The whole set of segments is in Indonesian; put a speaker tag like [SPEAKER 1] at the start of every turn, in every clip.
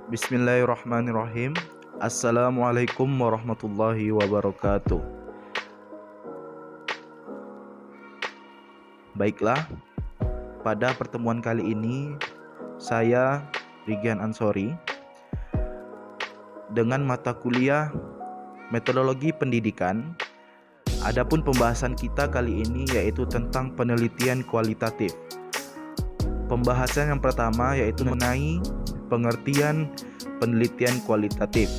[SPEAKER 1] Bismillahirrahmanirrahim. Assalamualaikum warahmatullahi wabarakatuh. Baiklah, pada pertemuan kali ini saya Rigian Ansori dengan mata kuliah metodologi pendidikan. Adapun pembahasan kita kali ini yaitu tentang penelitian kualitatif. Pembahasan yang pertama yaitu mengenai pengertian penelitian kualitatif.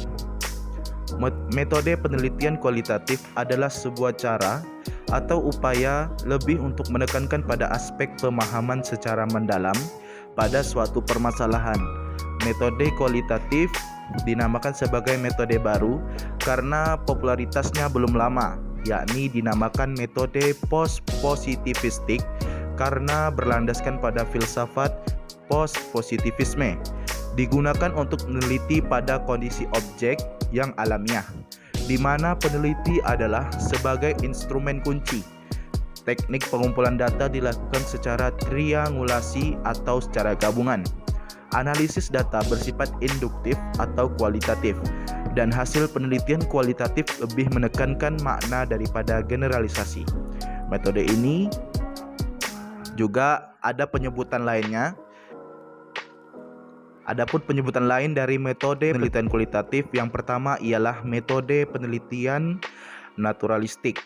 [SPEAKER 1] Metode penelitian kualitatif adalah sebuah cara atau upaya lebih untuk menekankan pada aspek pemahaman secara mendalam pada suatu permasalahan. Metode kualitatif dinamakan sebagai metode baru karena popularitasnya belum lama, yakni dinamakan metode post-positivistik karena berlandaskan pada filsafat post-positivisme. Digunakan untuk meneliti pada kondisi objek yang alamiah, di mana peneliti adalah sebagai instrumen kunci. Teknik pengumpulan data dilakukan secara triangulasi atau secara gabungan. Analisis data bersifat induktif atau kualitatif, dan hasil penelitian kualitatif lebih menekankan makna daripada generalisasi. Metode ini juga ada penyebutan lainnya. Adapun penyebutan lain dari metode penelitian kualitatif yang pertama ialah metode penelitian naturalistik.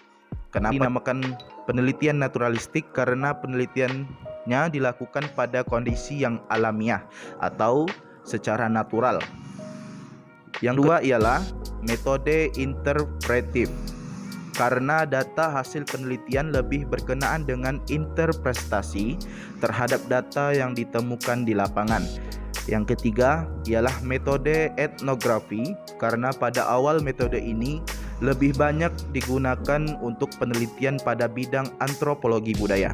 [SPEAKER 1] Kenapa dinamakan penelitian naturalistik? Karena penelitiannya dilakukan pada kondisi yang alamiah atau secara natural. Yang kedua ialah metode interpretif. Karena data hasil penelitian lebih berkenaan dengan interpretasi terhadap data yang ditemukan di lapangan. Yang ketiga ialah metode etnografi, karena pada awal metode ini lebih banyak digunakan untuk penelitian pada bidang antropologi budaya.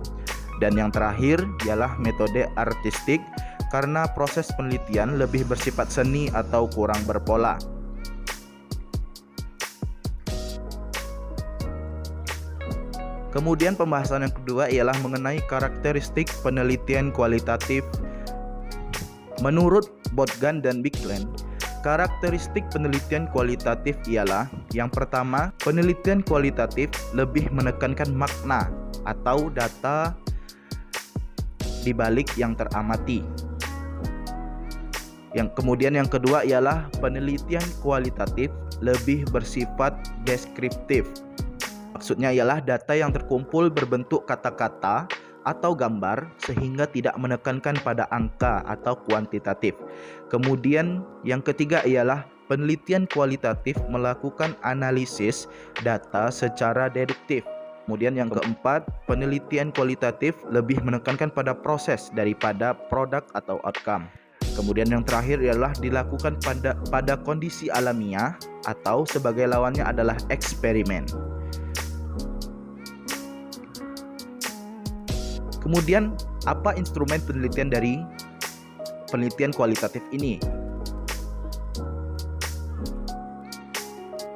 [SPEAKER 1] Dan yang terakhir ialah metode artistik, karena proses penelitian lebih bersifat seni atau kurang berpola. Kemudian pembahasan yang kedua ialah mengenai karakteristik penelitian kualitatif. Menurut Botgan dan Bigland, karakteristik penelitian kualitatif ialah yang pertama, penelitian kualitatif lebih menekankan makna atau data di balik yang teramati. Kemudian yang kedua ialah penelitian kualitatif lebih bersifat deskriptif. Maksudnya ialah data yang terkumpul berbentuk kata-kata atau gambar sehingga tidak menekankan pada angka atau kuantitatif. Kemudian yang ketiga ialah penelitian kualitatif melakukan analisis data secara deduktif. Kemudian yang keempat, penelitian kualitatif lebih menekankan pada proses daripada produk atau outcome. Kemudian yang terakhir ialah dilakukan pada kondisi alamiah atau sebagai lawannya adalah eksperimen. Kemudian, apa instrumen penelitian dari penelitian kualitatif ini?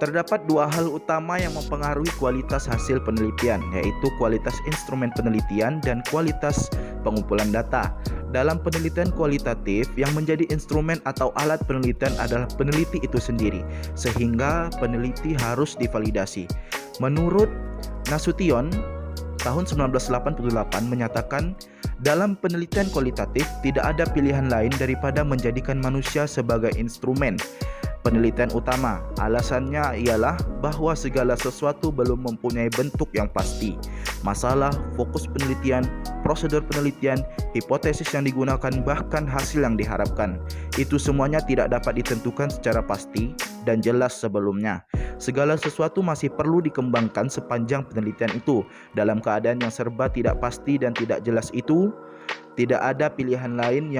[SPEAKER 1] Terdapat dua hal utama yang mempengaruhi kualitas hasil penelitian, yaitu kualitas instrumen penelitian dan kualitas pengumpulan data. Dalam penelitian kualitatif, yang menjadi instrumen atau alat penelitian adalah peneliti itu sendiri, sehingga peneliti harus divalidasi. Menurut Nasution, tahun 1988 menyatakan, dalam penelitian kualitatif tidak ada pilihan lain daripada menjadikan manusia sebagai instrumen penelitian utama. Alasannya ialah bahwa segala sesuatu belum mempunyai bentuk yang pasti. Masalah, fokus penelitian, prosedur penelitian, hipotesis yang digunakan, bahkan hasil yang diharapkan. Itu semuanya tidak dapat ditentukan secara pasti dan jelas sebelumnya. Segala sesuatu masih perlu dikembangkan sepanjang penelitian itu. Dalam keadaan yang serba tidak pasti dan tidak jelas itu, tidak ada pilihan lain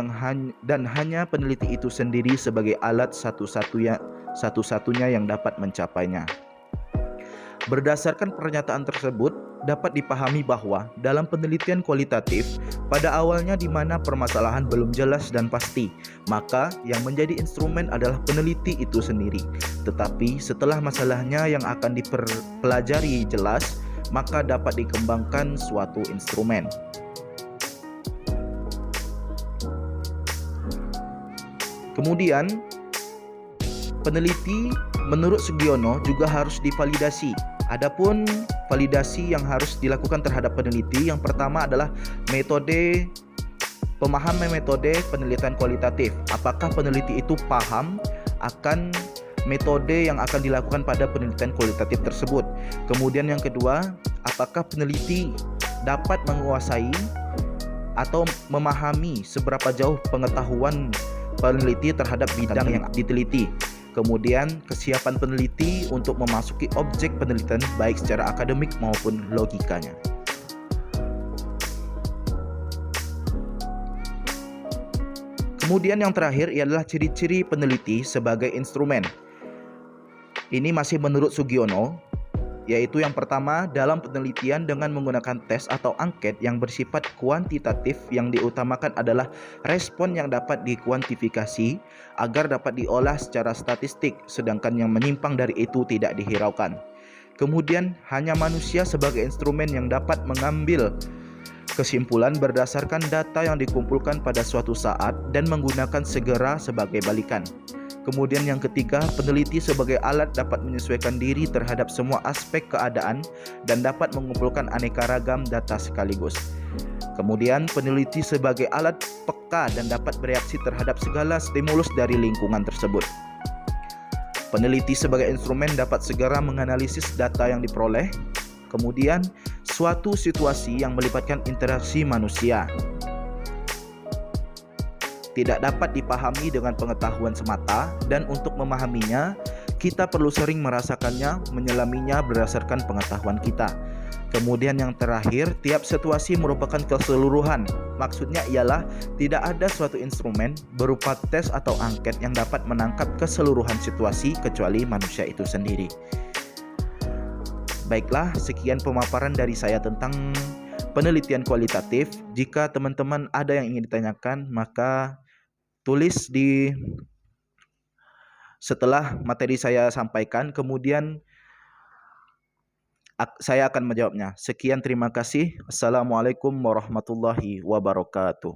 [SPEAKER 1] dan hanya peneliti itu sendiri sebagai alat satu-satunya yang dapat mencapainya. Berdasarkan pernyataan tersebut, dapat dipahami bahwa dalam penelitian kualitatif, pada awalnya di mana permasalahan belum jelas dan pasti, maka yang menjadi instrumen adalah peneliti itu sendiri. Tetapi setelah masalahnya yang akan dipelajari jelas, maka dapat dikembangkan suatu instrumen. Kemudian peneliti menurut Sugiono juga harus divalidasi. Adapun validasi yang harus dilakukan terhadap peneliti, yang pertama adalah pemahaman metode penelitian kualitatif. Apakah peneliti itu paham akan metode yang akan dilakukan pada penelitian kualitatif tersebut. Kemudian yang kedua, apakah peneliti dapat menguasai atau memahami seberapa jauh pengetahuan peneliti terhadap bidang yang diteliti. Kemudian kesiapan peneliti untuk memasuki objek penelitian baik secara akademik maupun logikanya. Kemudian yang terakhir ialah ciri-ciri peneliti sebagai instrumen. Ini masih menurut Sugiono, yaitu yang pertama, dalam penelitian dengan menggunakan tes atau angket yang bersifat kuantitatif, yang diutamakan adalah respon yang dapat dikuantifikasi agar dapat diolah secara statistik, sedangkan yang menyimpang dari itu tidak dihiraukan. Kemudian hanya manusia sebagai instrumen yang dapat mengambil kesimpulan berdasarkan data yang dikumpulkan pada suatu saat dan menggunakan segera sebagai balikan. Kemudian yang ketiga, peneliti sebagai alat dapat menyesuaikan diri terhadap semua aspek keadaan dan dapat mengumpulkan aneka ragam data sekaligus. Kemudian peneliti sebagai alat peka dan dapat bereaksi terhadap segala stimulus dari lingkungan tersebut. Peneliti sebagai instrumen dapat segera menganalisis data yang diperoleh. Kemudian suatu situasi yang melibatkan interaksi manusia tidak dapat dipahami dengan pengetahuan semata, dan untuk memahaminya kita perlu sering merasakannya, menyelaminya berdasarkan pengetahuan kita. Kemudian yang terakhir, tiap situasi merupakan keseluruhan. Maksudnya ialah tidak ada suatu instrumen berupa tes atau angket yang dapat menangkap keseluruhan situasi kecuali manusia itu sendiri. Baiklah, sekian pemaparan dari saya tentang penelitian kualitatif. Jika teman-teman ada yang ingin ditanyakan, maka tulis di setelah materi saya sampaikan, kemudian saya akan menjawabnya. Sekian, terima kasih. Assalamualaikum warahmatullahi wabarakatuh.